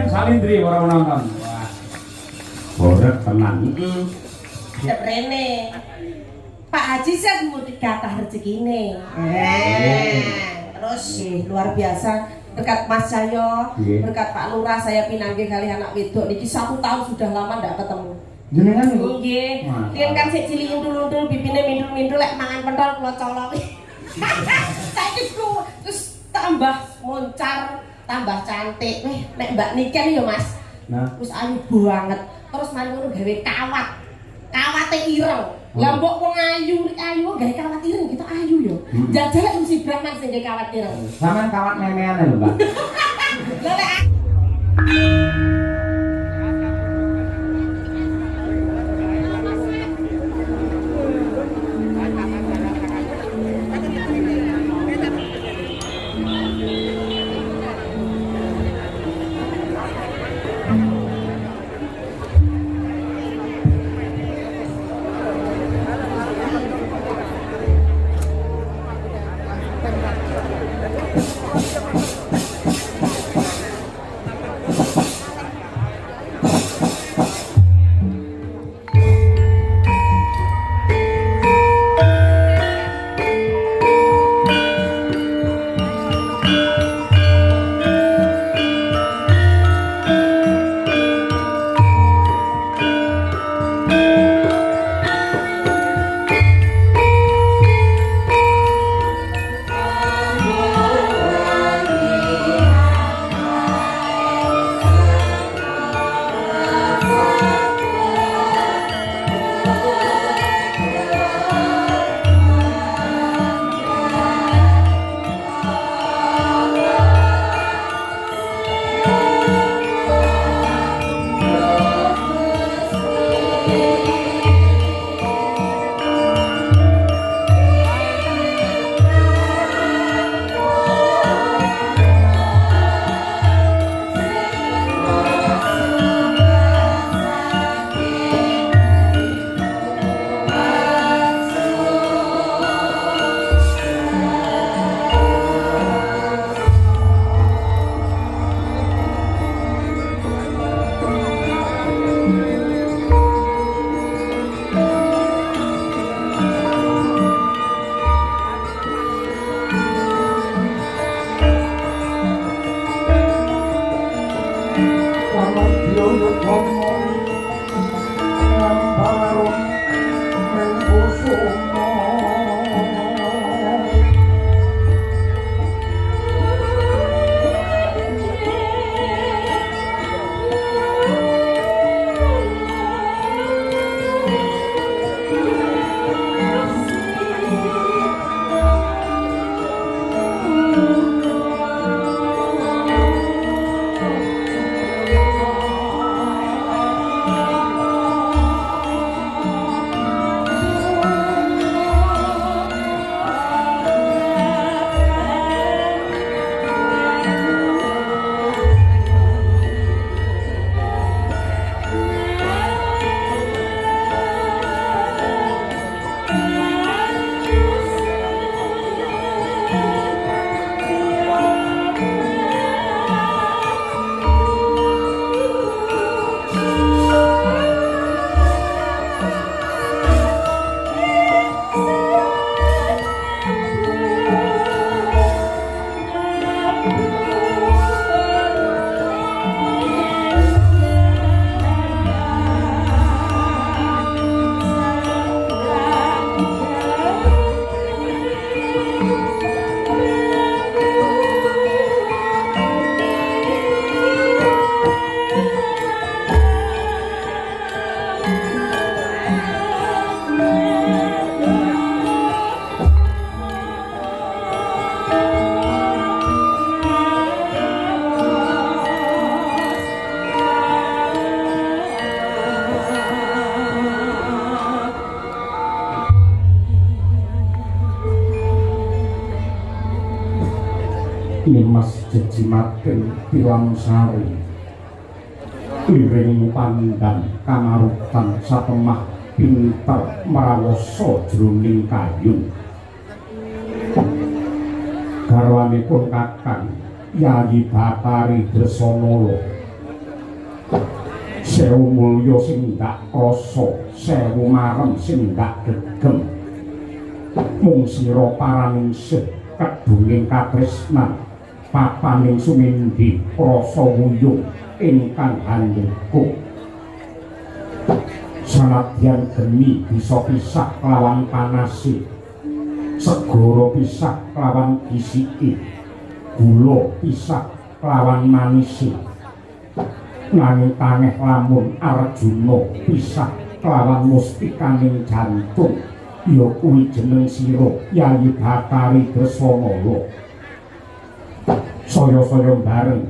Salindri orang nonton. Wah. Boret tenan. Rene. Pak Haji saya mau dikatah rezekine. Terus luar biasa berkat Mas Jayo, berkat Pak Lurah saya pinanggih kali anak wedok niki 1 tahun sudah lama ndak ketemu. Jenengan niku? Nggih. Riyen kan sik cilik undul-undul bibine mindul-mindul lek mangan pentol kula colok. Saiki terus tambah moncar, tambah cantik. Nek Mbak Niken ya Mas. Nah, wis ayu banget. Terus mari ngono gawe kawat. Kawate ireng. Lah mbok wong ayu gawe kawat ireng kita ayu yo. Jajal lek mesti Brahman sing gawe kawat ireng. Sampeyan kawat memean lho, Mbak. Lah lek Nimas jejimaten tilam sari liring pandan kamarutan satemah pinter marawasa jroning kayun garwanipun kakang Yayi Batari Dresanala sewu mulya sing ndak krasa sewu marem sing ndak gegem mung sira paraningsih kedunging katresnan papaning sumindhi rasa wuyung ingkang handheka sanadyan geni bisa pisah lawan panase segara pisah lawan gisike gula pisah lawan manise nanging taneh lamun Arjuna pisah lawan mustikaning jantung ya kuwi jeneng sira Yayi Batari Dresanala saya-saya bareng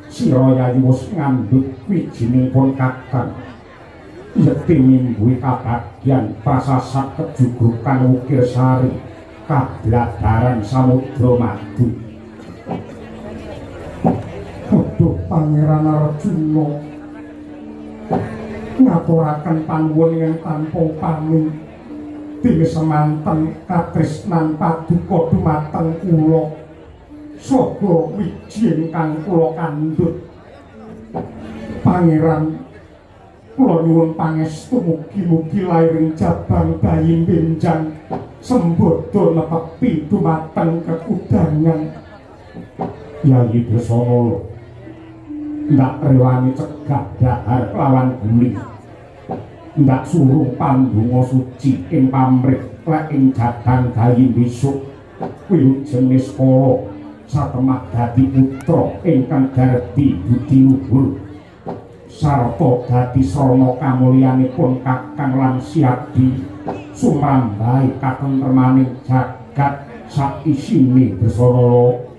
sira Yayi wis ngandhut wijinipun kakang yekti mimbuhi kabagyan prasasat kejugrukan Wukir Sari kabladaran Samudra Madu. Aduh Pangeran Arjuna ngaturaken panuwun ing tanpa pamit dene semanten katresnan paduka dumateng kula saga wiji ingkang kula kandhut. Pangeran kula nyuwun pangestu mugi-mugi lairing jabang bayi benjang sembodo netepi dumateng kekudangan. Yayi Dresanala ndak rewani cegah dahar lawan guling ndak suruh pandonga suci ing pamrih lek ing jabang bayi besok wiwit jenis kala satemah dadi putra ingkang garbi budi luhur sarta dadi srana kamulyanipun kakang lan siadi sumrambahe katentremaning jagat sak isine Dresanala. Oh,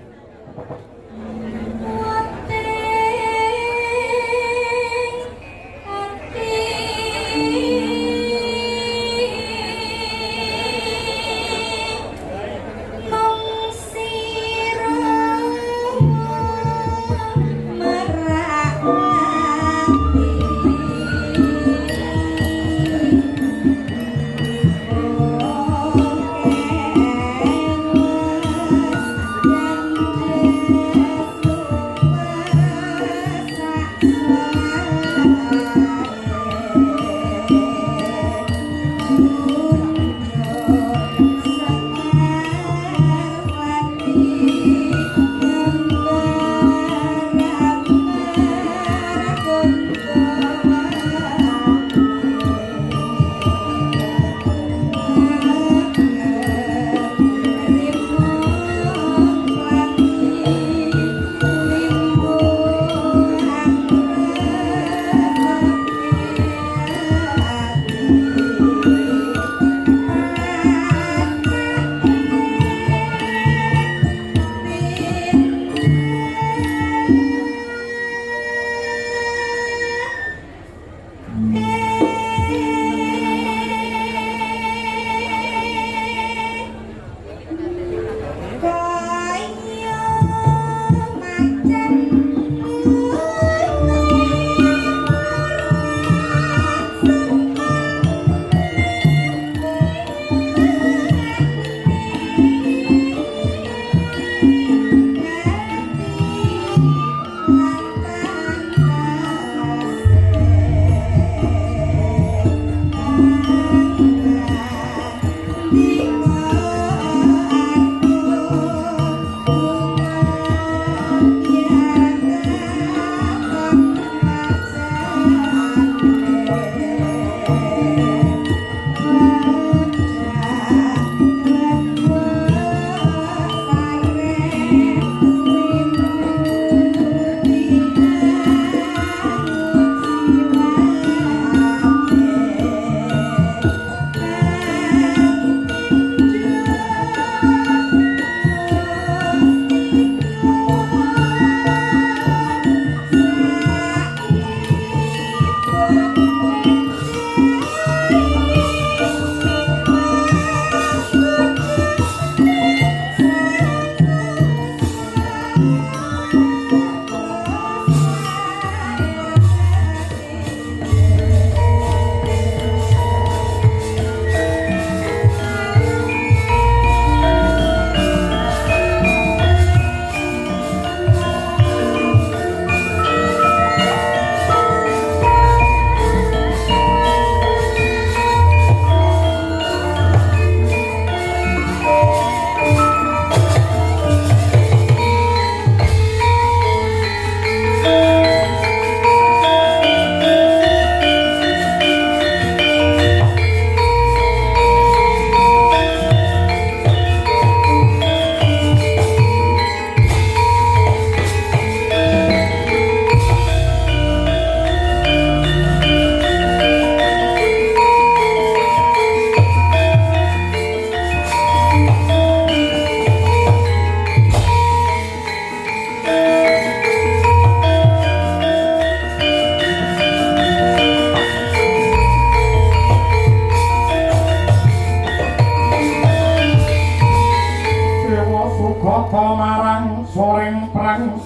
marang soreng perang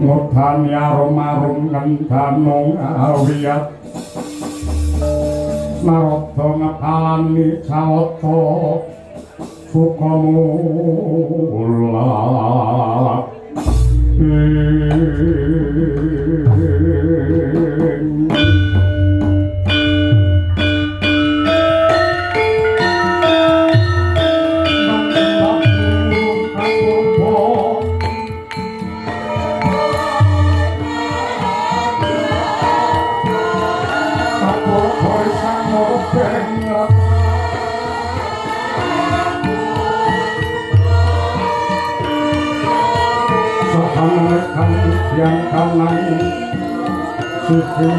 ngudani arum-arum ngendano ngawiyat narada ngepalani sawata sukamula yang kanan sisi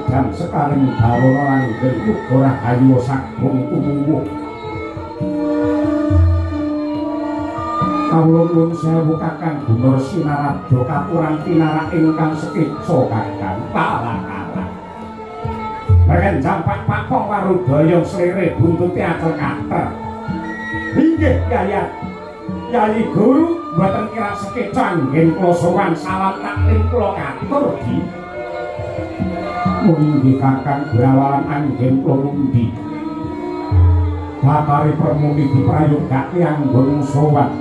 dan sekaring dawa langgeng ora ayu sagung umuwu kawula nuwun sewu kakang Gunur Sinarada katurang pinarak ingkang sekitsa kakang palakala bagian jampak pakong warudaya slere buntuti atur kater inggih Yayi Guru mboten kirang sekitsa anggen kula sowan salam taklim kula katur Mundi kakang brawalan anggen kula mundi Bakari permudi diprayogake anggon sowan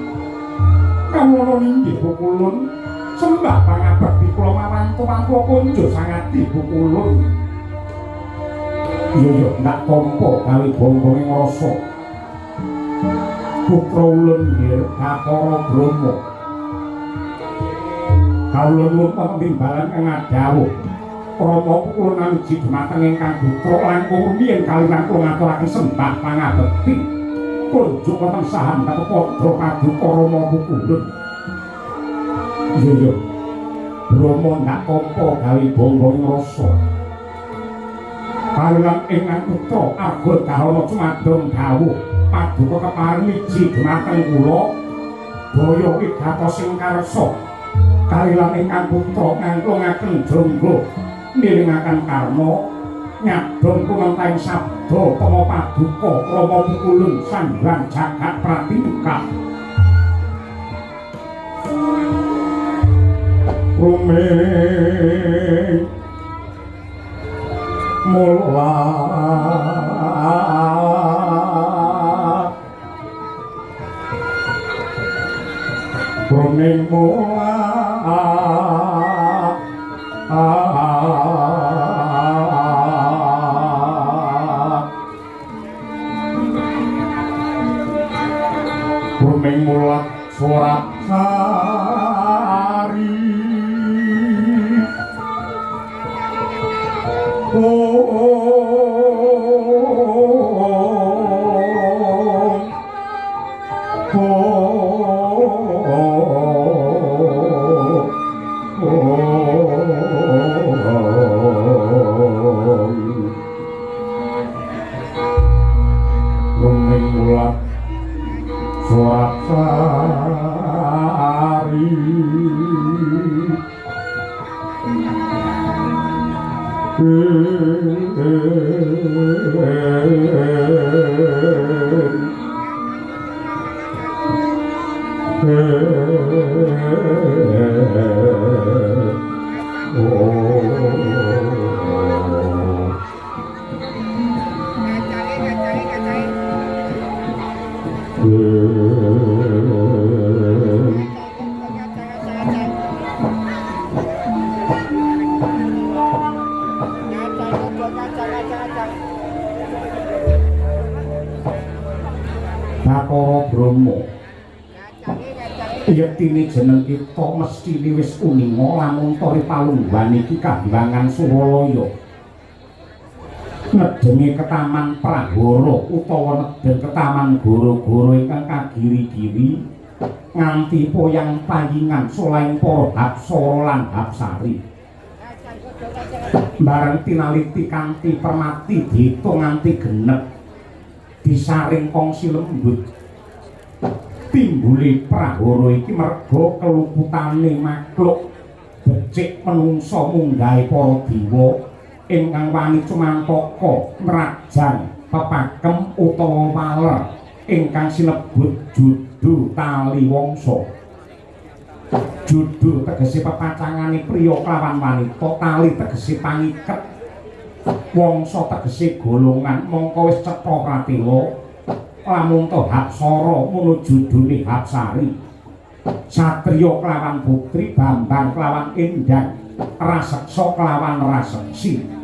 kawono inggih pukulun sembah pangabekti kula marang tumantu kunjo sangat dipukulun yo ndak tampa gawe bonggone ngrasa putra ulun nggih Bathara Brahma kawula nuwun pamimbalan kang adhawuh Rama kula namiji dumateng ingkang putra langkung rumiyin kaliyan kula ngaturaken sembah pangabekti kunjuk wonten sahan padha paduka Rama pukulun iya Rama ndak tampa gawe bonggone ngrasa kaliyan ingkang putra Arga Dharma cumadong dawuh paduka keparmiji dumateng kula daya wigatos sing karsa kaliyan ingkang putra ngangkungaken jonggo nilingaken karma nyadong kumentaing sabda tama paduka Rama pukulun sanggang jagat pratingkah rumeng mula rumeng mula rumeng mulat surat sari rumeng mulat surat sari oh Yektine jeneng kita mesti wis uninga lamun tori palungguhan iki Kahyangan Suralaya. Nedenge ketaman Prahara utawa nedeng ketaman goro-goro ingkang kagiri-giri nganti poyang payingan solaing para Hapsara lan Hapsari. Bareng tinaliti kanthi permati diitung nganti genep disaring kongsi lembut. Timbule Prahara iki merga keluputane makhluk becik menungsa munggahe para dewa ingkang wani cumantaka nrajang pepakem utawa waler ingkang sinebut judu tali wangsa. Judu tegese pepacangane priya klawan wanita, tali tegese pangiket, wangsa tegese golongan. Mongko wis cetha pratela lamun to Hapsara menuju dune Hapsari. Satriya kelawan putri, Bambang kelawan Endang, Raseksa kelawan Raseksi.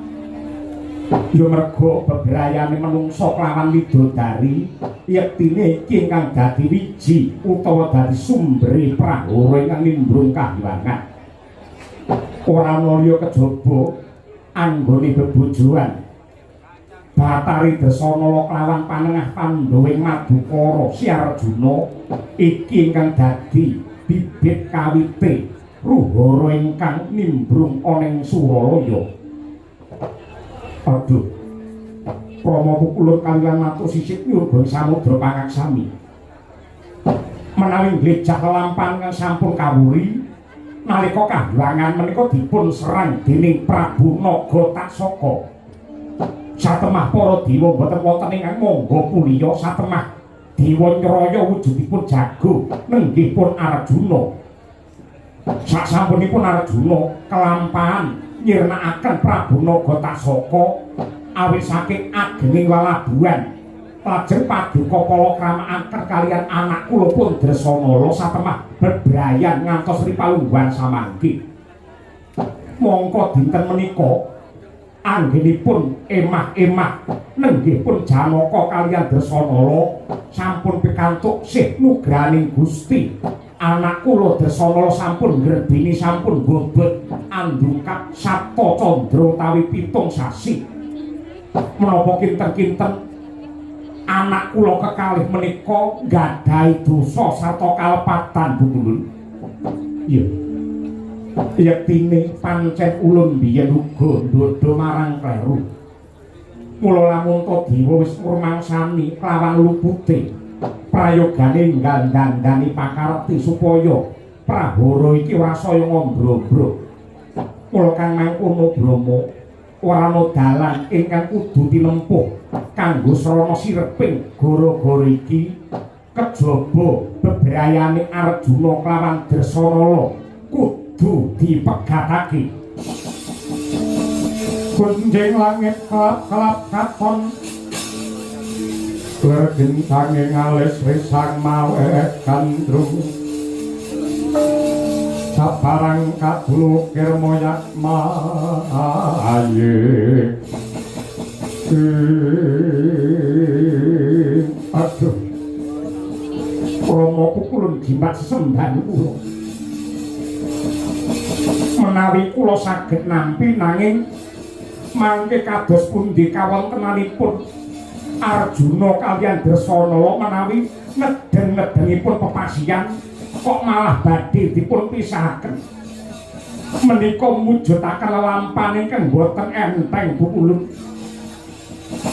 Ya merga bebrayane menungsa kelawan widodari, yektine iki ingkang dadi wiji utawa dadi sumbere Prahara ingkang nimbrung kahyangan. Ora mulya kejaba anggone bebojoan. Batari Dasanala kelawan panengah Pandhawa Madukara Si Arjuna iki ingkang dadi bibit kawite ruhara ingkang nimbrung ana ing Suralaya. Aduh, Rama Pukulun kaliyan matur sisik nyurbun samudra pangaksami. Menawi glejah lelampahan kang sampun kawuri nalika kahyangan menika dipun serang dening Prabu Nagatasaka. Satemah para dewa boten wonten ingkang mangga puliya, satemah dewa Nyraya wujudipun jago nenggihipun Arjuna. Sasampunipun Arjuna kelampahan nyirnakaken Prabu Nagatasaka awit saking agening lalabuhan lajeng paduka palakrama angker kaliyan anak kula pun Dresanala satemah bebrayan ngantos ripalungguhan samangke. Mongko dinten menika anggenipun emah-emah nenggihipun Janaka kaliyan Dresanala sampun pikantuk sih nugraning Gusti. Anak kula Dresanala sampun ngrebini sampun bobot andungkap Sabta Candra utawi 7 sasi. Menapa kinten-kinten anak kula kekalih menika gadhahi dosa sarta kalepatan Pukulun. Iya. Yektine pancen ulun biyen uga ndodho marang kleru. Mula lamun to dewa wis ngurmangsani kelawan lupute prayogane nggandandani pakarti supaya Prahara iki ora saya ngombro-ombro. Mula kang mangkono Brama ora ana dalan ingkang kudu tinempuh kanggo srana sireping gara-gara iki kejaba bebrayane Arjuna kelawan Dresanala kudu dipegatake. Gunjing langit kelap-kelap katon Lergentanging alis risang mawe gandrung sabarang kadulukir moyak maye. Aduh, Rama Pukulun jimat sesembahan kula. Menawi kula saged nampi nanging mangke kados pundi kawontenanipun Arjuna kaliyan Dresanala menawi nedeng-nedengipun pepasihan kok malah badhe dipun pisahaken. Menika mujudaken lelampahan ingkang boten enteng Pukulun.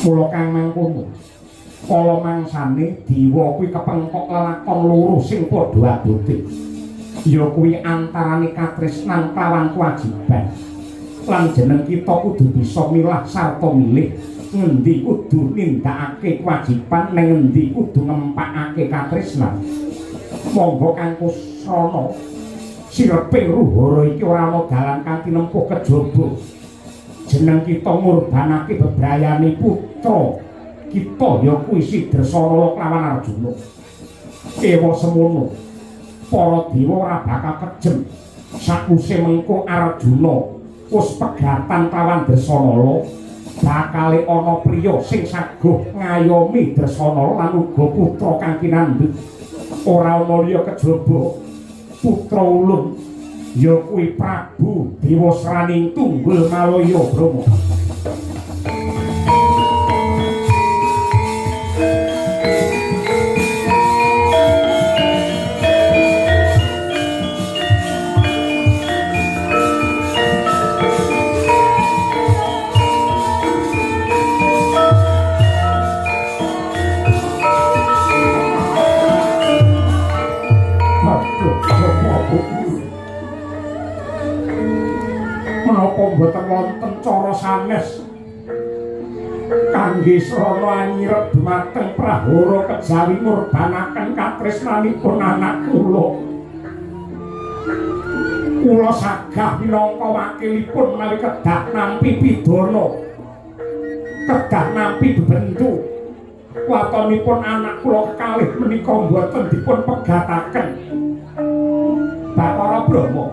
Mula kang mangkono kala mangsane dewa kuwi kepengkok lelakon loro sing padha adote. Ya kuwi antarane katresnan kelawan kewajiban. Lan jeneng kita kudu bisa milah sarta milih ngendi kudu nindakake kewajiban ning ngendi kudu ngempakake katresnan. Monggo kang kusrana sireping ruhara iki ora ana dalan kang tinempuh kejaba. Jeneng kita ngurbanake bebrayane putra kita ya kuwi si Dresanala kelawan Arjuna. Ewa semono para dewa ora bakal kejem sakuse mengko Arjuna wis pegatan kelawan Dresanala bakale ana priya sing saguh ngayomi Dresanala lan uga putra kang kinandhet. Ora ana liya kejaba putra ulun ya kuwi Prabu Dewasraning Tunggul Malaya Brama. Menapa boten wonten cara sanes kangge srana anyirep dumateng prahara kejawi ngurbanaken katresnanipun anak kula. Kula sagah minangka wakilipun menawi kedah nampi pidana, kedah nampi bebendu. Watonipun anak kula kekalih menika boten dipun pegataken. Bathara Brahma,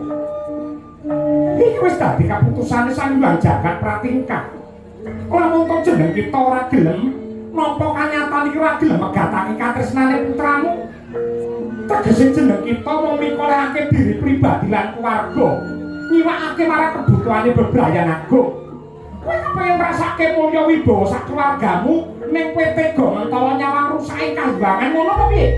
iki wis dadi kaputusane Sang Hyang Jagat Pratingkah. Lamun to jeneng kita ora gelem, napa kanyatan iki ora gelem megatake katresnane putramu? Tegese jeneng kita mung mikolehake diri pribadi lan keluarga, nyiwakake marang kebutuhane bebrayan agung. Kowe kepengin ngrasake mulya wibawa sak keluargamu, ning kowe tega mentala nyawang rusake kahyangan ngono apa piye?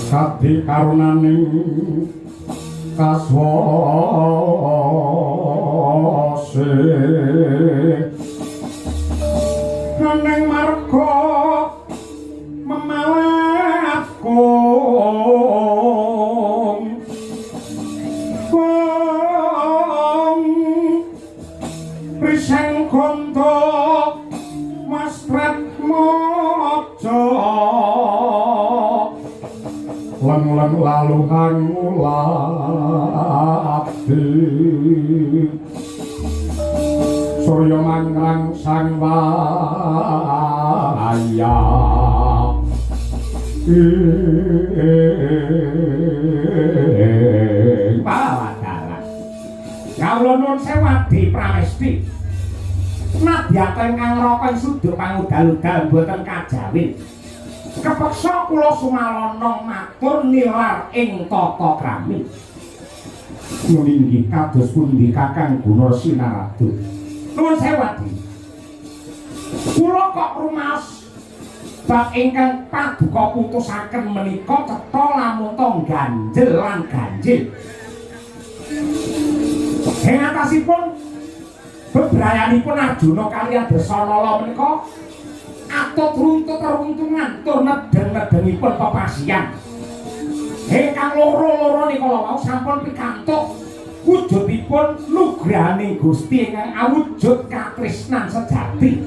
Kati karunaning kaswase nang marga memalakong riseng konto mastrat mojo lan lalu ngulati surya mangkrang sang waya pawadalan kawula nuwun sewadi pramesti nadyaken kang raka suduk pangudal-udal boten kajawin. Kepeksa kula sumalana matur nilar ing tata krami. Nulinggih kados pundi Kakang Gunarsina Ratu. Nuwun sewadi. Kula kok rumaos bab ingkang paduka putusaken menika cetha lamun to ganjel lan ganjil. Ing atasipun bebrayanipun Arjuna kaliyan Dresanala menika atut runtut runtungan tur nedeng-nedengipun pepasihan. Ingkang loro-loro nika wau sampun pikantuk wujudipun nugraning Gusti ingkang awujud katresnan sejati.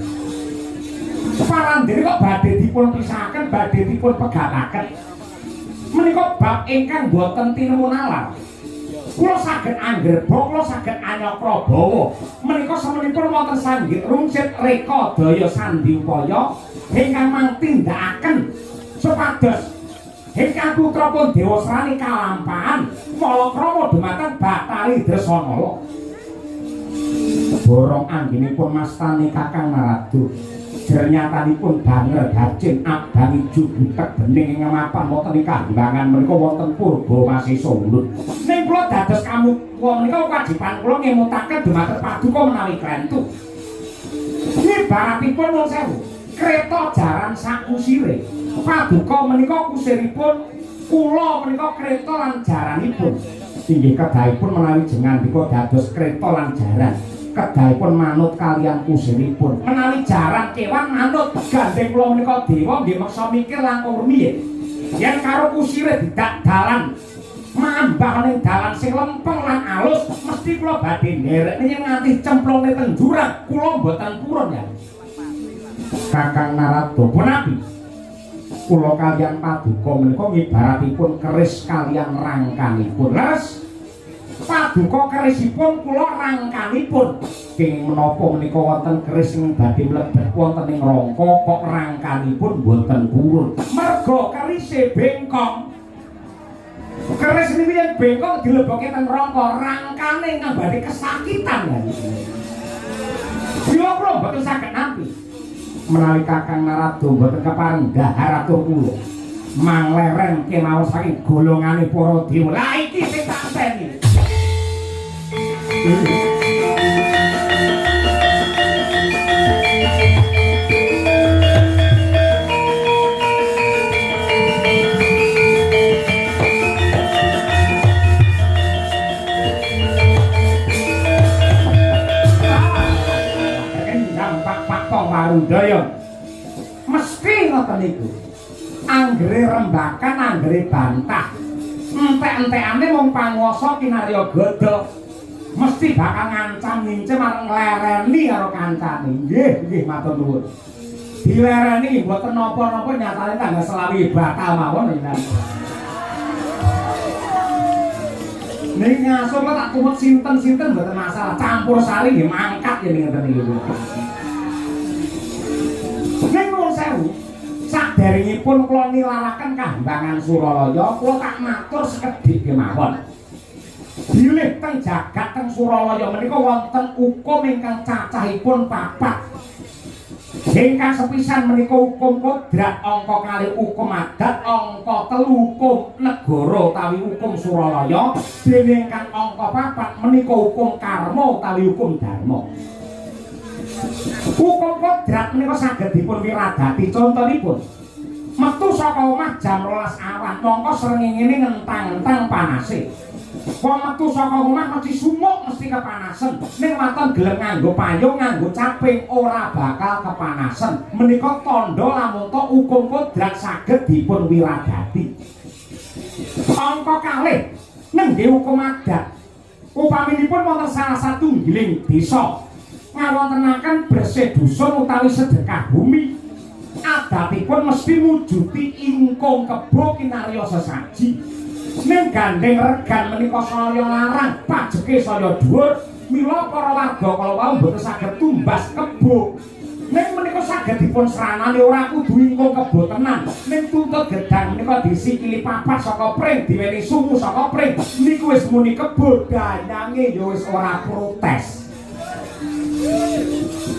Parandene kok badhe dipun pisahaken, badhe dipun pegataken. Menika bab ingkang boten tinemu nalar. Kula saged anggerbok, kula saged anyakra bawa. Menika semenipun wonten sanggit rungsit reka daya sandi upaya ingkang mangtindakaken supados ingkang putra pun Dewasrani kalampahan malakrama dumateng Bathari Dresanala. Borong anggenipun mastani Kakang Naradu Jer nyatanipun banger dacin abang ijo butek bening ing mapan wonten ing Kahyangan menika wonten Purba Masisa Ulun. Ning kula dados kamu menika kewajiban kula ngemutaken dumateng paduka menawi klentu. Ibaratipun wong sewu, kreta jaran sakusire. Paduka menika kusiripun, kula menika kreta lan jaranipun. Inggih kedahipun menawi jenengan dika dados kreta lan jaran. Kedahipun manut kalian kusiripun. Menawi jaran kewan manut gandeng kula menika dewa nggih meksa mikir langkung rumiyin. Yen karo kusire didak dalan mambah ning dalan sing lempeng lan alus mesti kula badhe nderek yen nganti cemplunge teng jurang kula mboten purun ya. Kakang Narada punapi kula kaliyan paduka menika ibaratipun keris kaliyan rangkanipun. Leres paduka kerisipun kula rangkanipun. King menapa menika wonten keris sing badhe mlebet wonten ing rangka kok rangkanipun mboten purun. Merga kerise bengkong. Keris niki yen bengkong dilebokke teng rangka rangkane ngambani kesakitan kan. Bila kula mboten saged nampi. Menawi Kakang Narada mboten kepareng dhahar atur kula. Mangleren kemawon saking golongane para dewa. Lah iki sing tak teni. Warudaya mesti ngoten niku. Anggere rembakan, anggere bantah. Entek-entekane wong panguwasa kinarya gada mesti bakal ngancam ngincem arep nglereni karo kancane. Nggih, matur nuwun. Dilereni mboten napa-napa nyatane tanggal selawi batal mawon yen. Ning ngasuk tak tumut sinten-sinten mboten masalah. Campur sari nggih mangkat yen ngeten niku. Ning nuwun sewu, saderengipun kula nilaraken Kahyangan Suralaya, kula tak matur sekedhik kemawon. Bilih teng jagat teng Suralaya menika wonten hukum ingkang cacahipun 4. Ingkang sepisan menika hukum kodrat, angka 2 hukum adat, angka 3 hukum negara utawi hukum Suralaya, dene ingkang angka 4 menika hukum karma utawi hukum dharma. Hukum kodrat menika saged dipun wiradati contonipun. Metu saka omah jam 12 awan, mongko srengenge ngentang-entang panase. Wong metu saka omah mesti sumuk mesti kepanasen. Ning waton gelem nganggo payung, nganggo caping ora bakal kepanasen. Menika tandha lamun to hukum kodrat saged dipun wiradati. Angka kalih nengge hukum adat. Upaminipun wonten salah satunggiling desa ngawontenaken bersih dusun utawi sedekah bumi, adatipun mesti mujuti ingkung kebo kinarya sesaji. Ning gandeng regan menika saya larang, pajeke saya dhuwur, mila para warga kala wau mboten saged tumbas kebo. Ning menika saged dipun sranani ora kudu ingkung kebo tenan. Ning tuntut gedang menika disikili papat saka pring, diweni sumu saka pring. Niku wis muni kebo, danyange ya wis ora protes.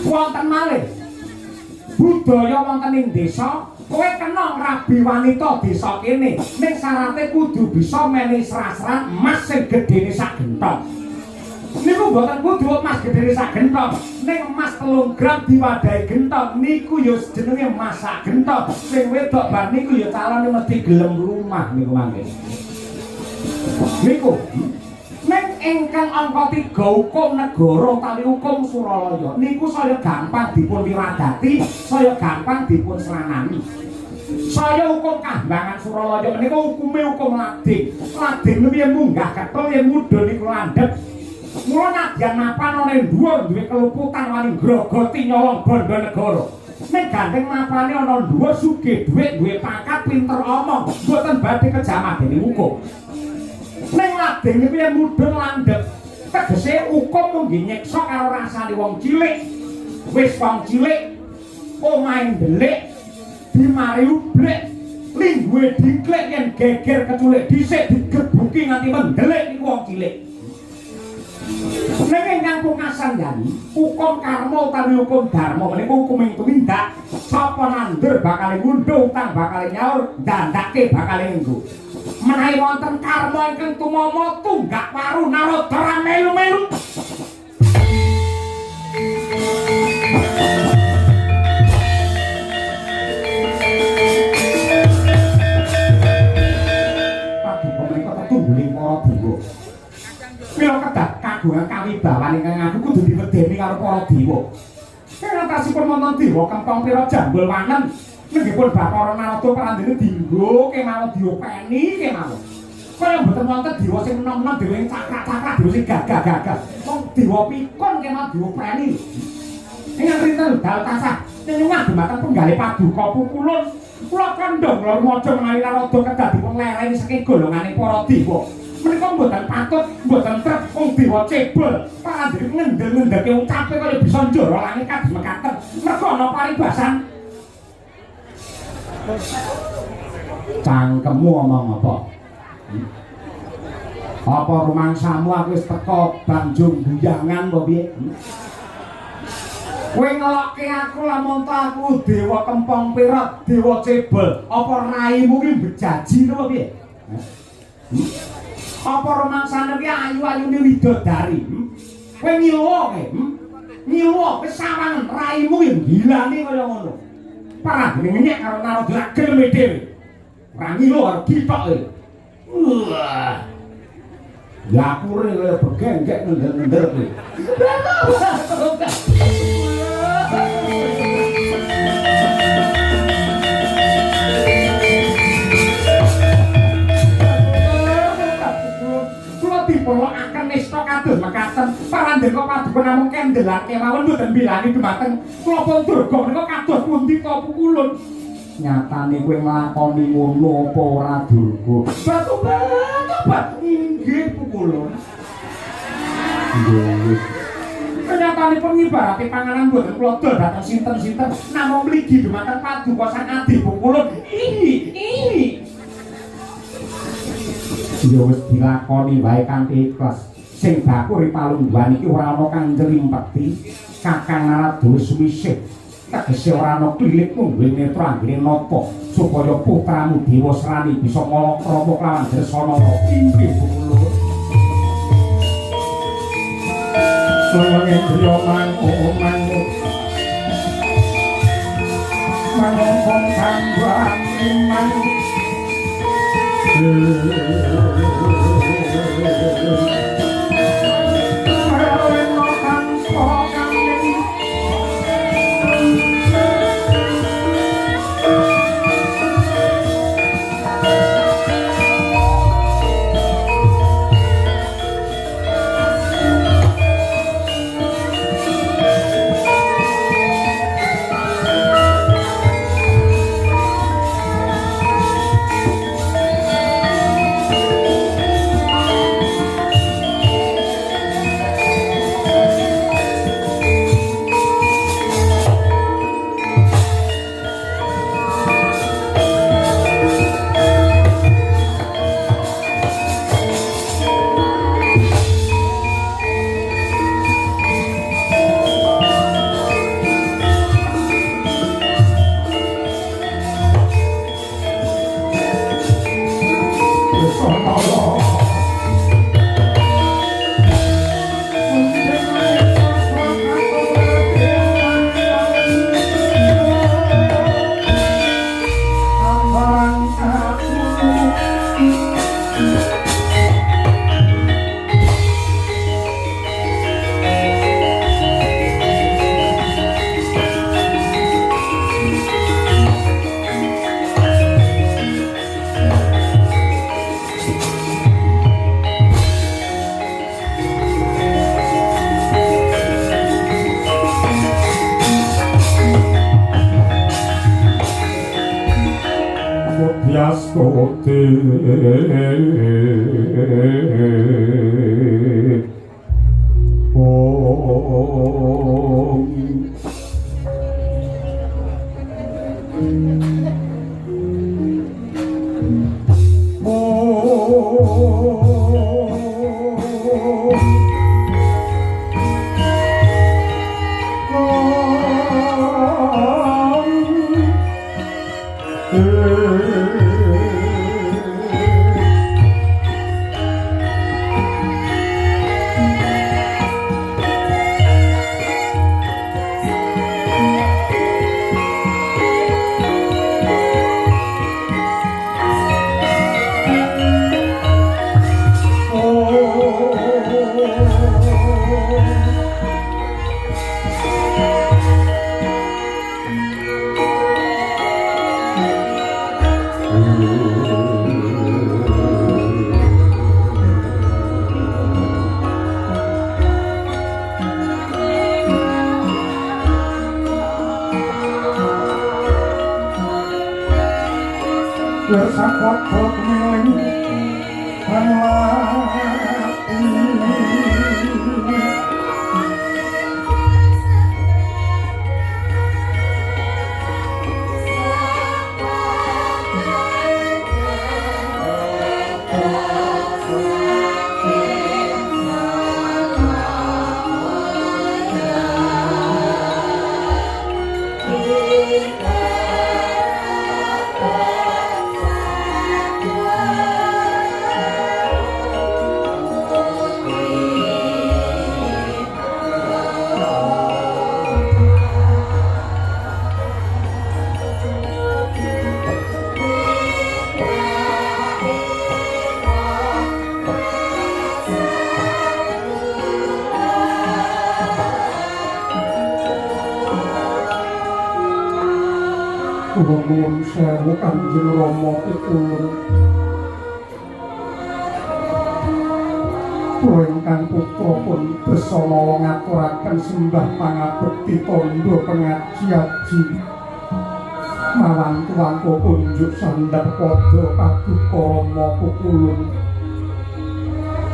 Wonten malih budaya wonten ing desa, kowe kena ngrabi wanita desa kene ning syaraté kudu bisa menehi sras-sras emas sing gedene sak genthong. Niku mboten kudu emas gedene sak genthong, ning emas 3 gram diwadahi genthong niku ya jenenge emas sak genthong. Sing wedok bar niku ya calone mesti gelem rumah niku mangke. Niku ning ingkang angka 3 hukum negara utawi hukum Suralaya niku saya gampang dipun wiradati, saya gampang dipun sranani. Saya hukum Kahyangan Suralaya menika hukume hukum lading. Lading luwih munggah ketul yen mudhun niku landhep. Mula nadyan mapan ana ing dhuwur duwe keluputan wani grogoti nyolong bondo negara. Ning gandeng mapane ana dhuwur sugih dhuwit duwe pangkat pinter omong, mboten badhe kejamah dening hukum. Ning lading iki yen mudhun landhep, tegese hukum mung nyiksa karo rasane wong cilik. Wis wong cilik omahe ndelik dimari ublek lingguhe diklik yen geger keculik dhisik digebuki nganti mendelik niku wong cilik. Nek ingkang pungkasan yani, hukum karma utawi hukum dharma menika hukum ing tumindak. Sapa nandur bakal ngundhuh, utang bakal nyaur, ndandake bakal nggo. Menawi wonten karma ingkang tumama tunggak waru narodara melu-melu. Paduka menika tetungguling para dewa. Mila kedah kagungan kawibawan ingkang aku kudu diwedeni karo para dewa. Kenapasipun wonten dewa kempong pira jambul wanen nenggipun Bathara Narada prandene dienggo kemawon diopeni kemawon. Kaya mboten wonten dewa sing enom-enom dewa sing cakrak-cakrak dewa sing gagah-gagah. Wong dewa pikun kemawon diopeni. Ingkang rinten dal tasah nyuwun dhumateng penggalih paduka pukulun. Kula kandhang kula rumaja menawi Narada kedah dipun lereni saking golonganing para dewa. Menika mboten patut, mboten trep wong dewa cebul. Pandhiri ngendel-ngendelke ucape kaya bisa njara langit kados mekaten. Mergo ana paribasan. Cangkemmu omong apa? Apa rumangsamu aku wis teko Banjung Buyangan apa piye? Kowe ngelokke aku lamun aku dewa kempong pira, dewa cebul, apa raimu ki bejaji to piye? Apa rumangsane ki ayu-ayune widodari? Kowe ngiloke, ngiloke sawangen raimu ki gilane kaya ngono. Parah ngenyek karo Narada gelem dhewe. Ora ngilo arep ditoke. Wah. Ya pure kaya begenggek ngendel-ngendel kowe. Dipolokaken nista kados mekaten parandika paduka namung kendelake mawon mboten bilani dumateng Klapa Durga menika kados pundi ta pukulun. Nyatane kowe nglakoni ngono apa ora Durga? Batu inggih pukulun. Nggih. Kenyatanipun ngibarake panganan mboten kula dol dhateng sinten-sinten namung mligi dumateng paduka sang adi pukulun. Ini. Ya wis dilakoni wae kanthi ikhlas. Sing baku ripalungguhan iki ora ana kang njrimpeti. Kakang Narada wis wisih. Tegese ora ana klilik mungguh netra anggene napa supaya putramu Dewa Srani bisa ngolok krama lawan Dresana. Inggih kula. Sawenge griya mangu. Manungkong kangguan iman. Bersakot pemiling hanlati Nuwun sewu Kanjeng Rama Pikulun. Kula ingkang putra pun Besana ngaturaken sembah pangabekti tandha pengaji-aji. Marang tuanku kunjuk sandhap padha paduka Rama Pikulun.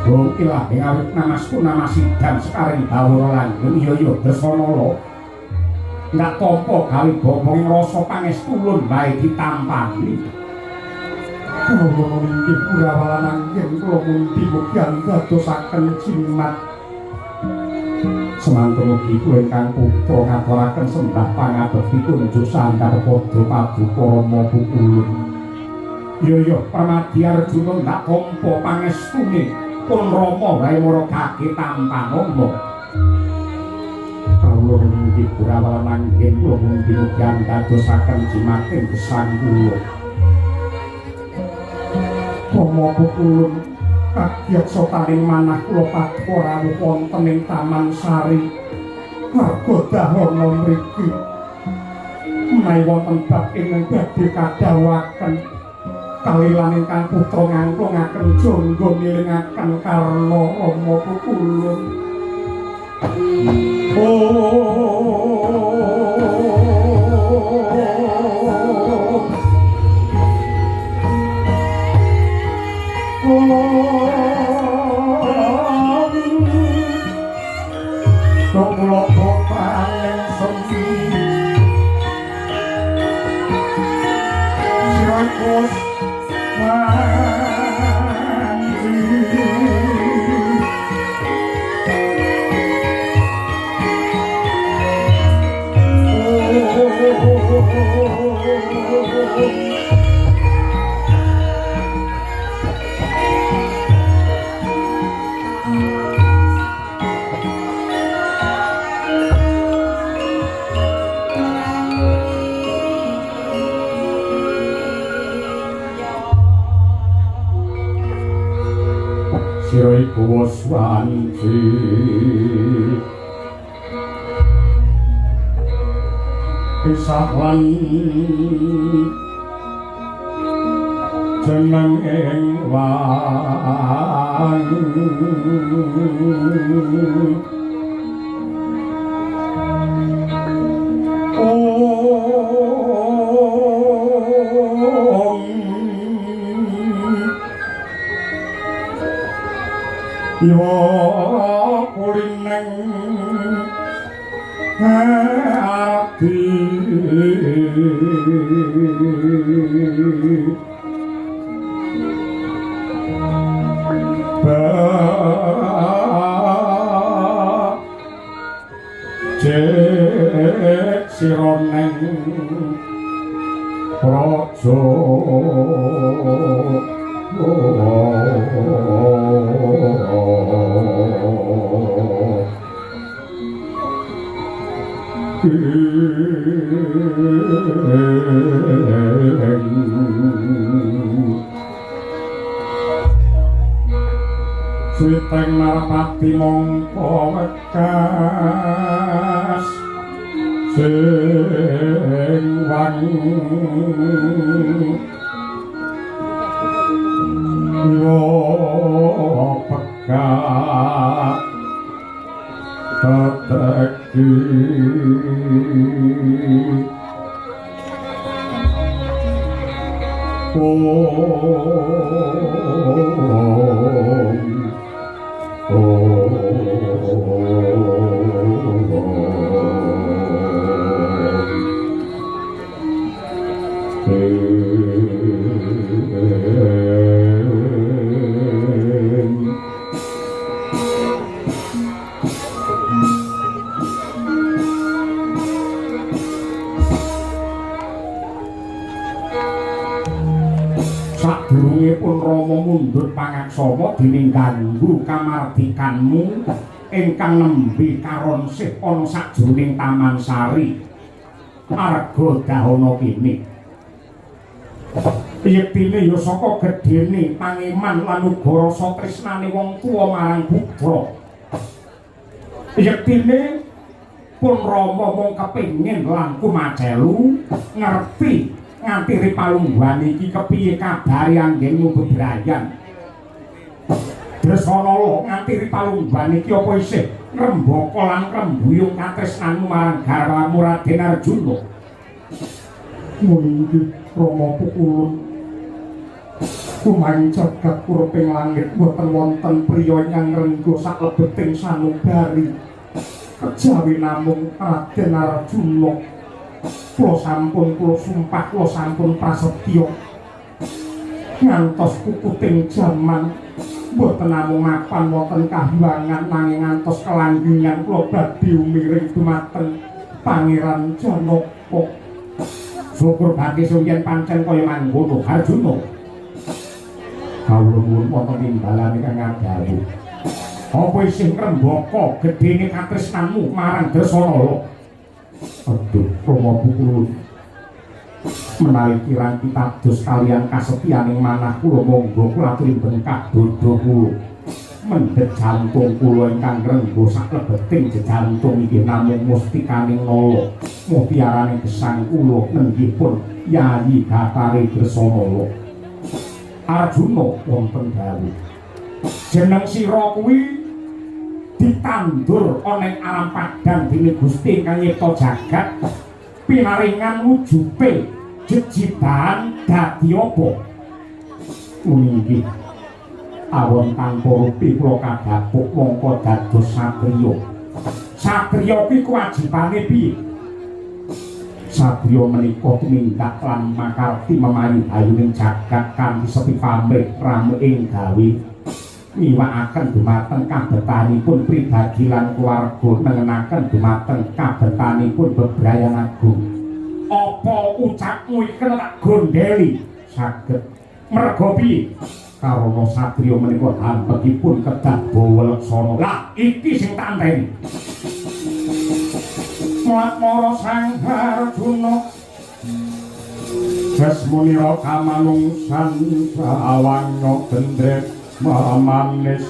Bokilah ing awit namasku namasidan sekaring bawara langgeng ya Besana lo. Ndak tampa gawe bobong rasa pangestulun bae ditampani. Kula inggih Kurawalan anggen kula mundi mugian dadosaken jimat. Semantun ugi kula ingkang putra ngaturaken sembah pangabekti kunjuk sandhar padha paduka Rama Pikulun. Ya Pramadi Arjuna ndak tampa pangestune pun Rama wae maragake tampanama. Kula inggih Kurawalan anggen kula mundi mugian dadosaken jimating gesang kula. Rama Pikulun kagyaksa taning manah kula paduka rawuh wonten ing Taman Sari. Marga dahana mriki menawi wonten bab ingkang badhe kadhawaken kalilan ingkang putra ngangklungaken jangga nilingaken karna Rama Pikulun. Kula paling sepi sirakus Sira iku swanci pisah lan jeneng ing wangi yo kulineng ati cek sironeng praja Switeng Narpati mongko wekas sing wangi yo pekat teteki Sadurungipun Rama mundhut pangaksama dening ganggu kamardikanmu ingkang nembe karonsih ana sajroning Taman Sari marga dahana kene. Yektine ya saka gedhene pangeman lan uga rasa tresnane wong tuwa marang putra. Yektine pun Rama mung kepengin lan kumajelu ngerti nganti ripalungguhan iki kepiye kabare anggenmu bebrayan. Dresana nganti ripalungguhan iki apa isih ngrembaka lan ngrembuyung katresnanmu marang garwamu Raden Arjuna. Mungkin Rama Pukulun kumaing jagat kuruping langit boten wonten priya ingkang ngrengga saklebeting sanubari kejawi namung Raden Arjuna. Kula sampun kula sumpah kula sampun prasetya ngantos puputing jaman boten namung mapan wonten kahiwangan nanging ngantos kelanggengan kula badhe umiring dumateng Pangeran Janaka. Syukur bakti suyen pancen kaya mangkono Arjuna. Kawula nuwun wonten timbalan ingkang ngadalu. Apa isih ngrembaka gedhene katresnanmu marang Dresana? Aduh, Rama Pukulun menawi kirang pitados kalian kasetyaning manah kula monggo kula trimben kadodo kula mendhet jantung kula ingkang ngrengga saklebeting jejantung inggih namung mustikaning nala mutiarane gesang kula nenggipun Yayi Bathari Dresana. Arjuna wonten dawuh jeneng sira kuwi ditandur ana ing alam padang dening Gusti ingkang nyipta jagat pinaringan wujude jejiban dadi apa nggih awon tanpa rupi kula kadhapuk mongko dados satriya. Satriya kuwi kewajibane piye? Satriya menika tumindak lan makarti memayu ayuning jagat kanthi sepi pamrih rame ing gawe niwakaken dumateng kabetanipun pribadi lan keluarga nengenaken dumateng kabetanipun bebrayan agung. Apa ucapmu iki tak gondeli saged merga piye? Karana satriya menika hampekipun kedah bawa leksana. Lah iki sing tak anteni. Mara Sang Arjuna Jasmunira kamanungsan sawanga gendrek manis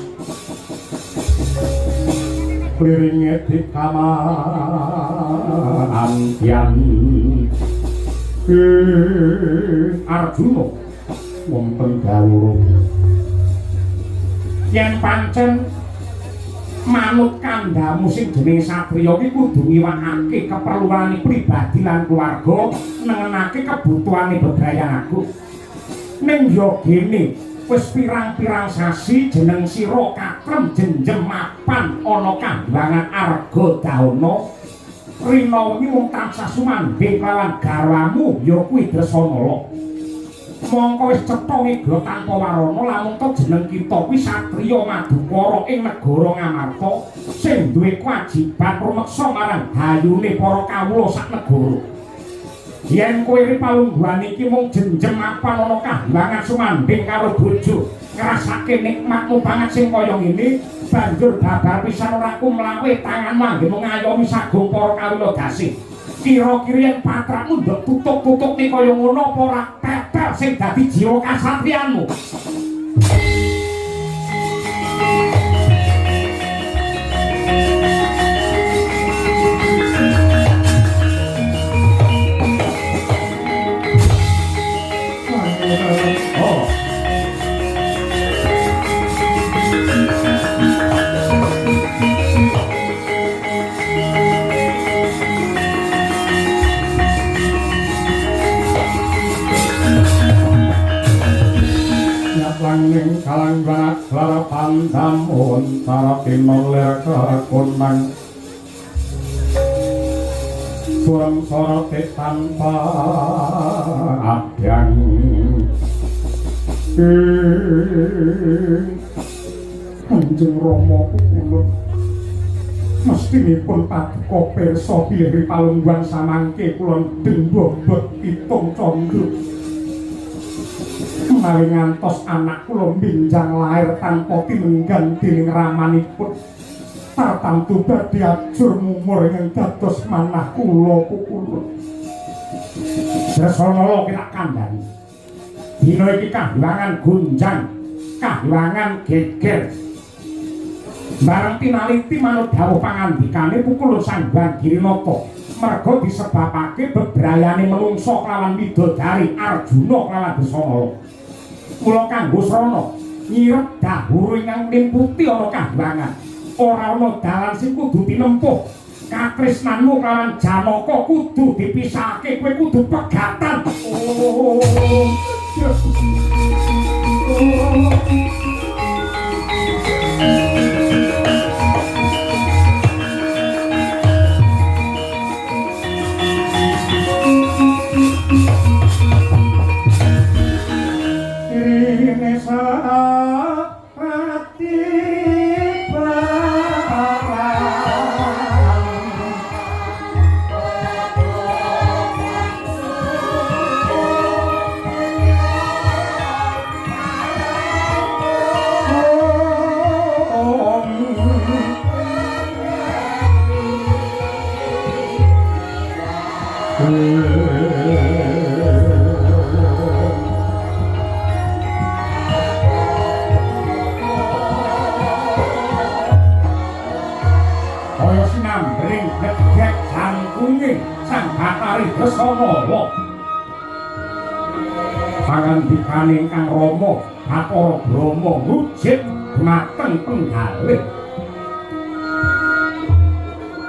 kliringe dikamantian Arjuna wonten gawuh yen pancen manut kandhamu sing jenenge satriya iki kudu ngiwakake keperluane pribadi lan keluarga nengenake kebutuhane bebrayan agung ning yo gene wis pirang-pirang sasi jeneng sira katrem jenjem mapan ana kandhangan arga dahana rina wengi mung tansah sumandhing kelawan garwamu ya kuwi Dresana. Mongko wis cetha ngega tanpa warana lamun to jeneng kita kuwi satriya madukara ing negara Ngamarta sing duwe kewajiban rumeksa marang hayune para kawula sak negara. yen kowe Ripalungguhan iki mung jenjem apa ana kahlangan sumanding karo bojo ngrasake nikmatmu banget sing kaya ngene banjur babar pisan ora kumlawe tanganmu anggene ngayomi sagung para kawilodasi kira-kira yen patrapmu ndek tutuk-tutuk ning kaya ngono apa ora tetel sing dadi jiwa kasatriyanmu. Oh. Langing kalang banget larapan damun para tinoler kekunang suram sorote tanpa adyang Kanjeng Rama kula mestinipun paduka pirsa bilih Ripalungguhan samangke kula ndendobot itung condro maling ngantos anak kula binjang lair tanpa tinenggan dening ramanipun tartamtu badhe ajur mumur ing dados manah kula kula Sresana kita kandhani dina iki kahlangan gunjang kahlangan geger bareng tinaliti manut dawuh pangandikane pukul Sanghyang Girinata merga disebabake bebrayane menungsa kelawan widodari Arjuna kelawan Desana kula kanggo srana nyirep dahuru ingkang nimputi ana kahlangan ora ana dalan sing kudu tinempuh katresnanmu kelawan Janaka kudu dipisahake kowe kudu pegatan pangandikane ingkang Rama Bathara Brahma wujud mateng penggalih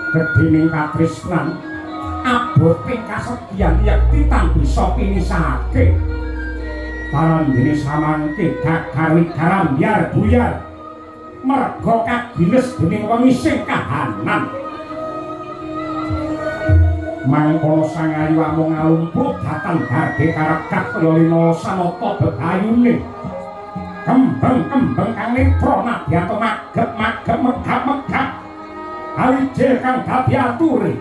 gedhening katresnan aboting kasedhiyan yekti tan bisa pinisake parandene samangke gagari garam biar buyar merga kagiles dening wengi sing kahanan mangkono sang ayu amung ngalumpuh dhateng badhe karekat kaya lina sanata bebayune kembang-kembang kang netra nadyanto magep-magep megap-megap alijir kang dadi ature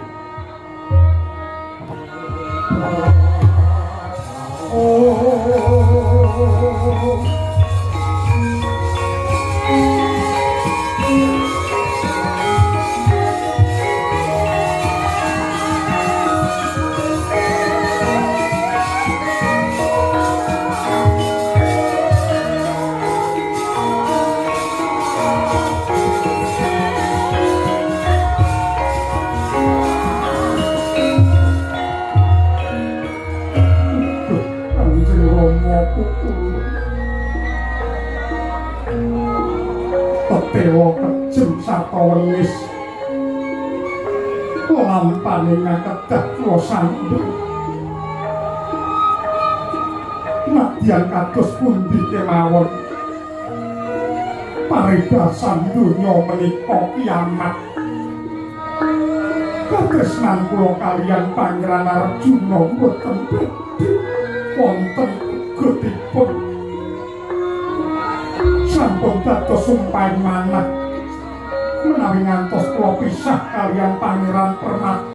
Tetewa kejem sarta wenis lampane ngakedah kula sandung nadyan kados pundi kemawon paribasan donya menika kiamat katresnan kula kaliyan Pangeran Arjuna boten wonten gedipun sampun dados sumpahe manah menawi ngantos kula pisah kaliyan Pangeran Permata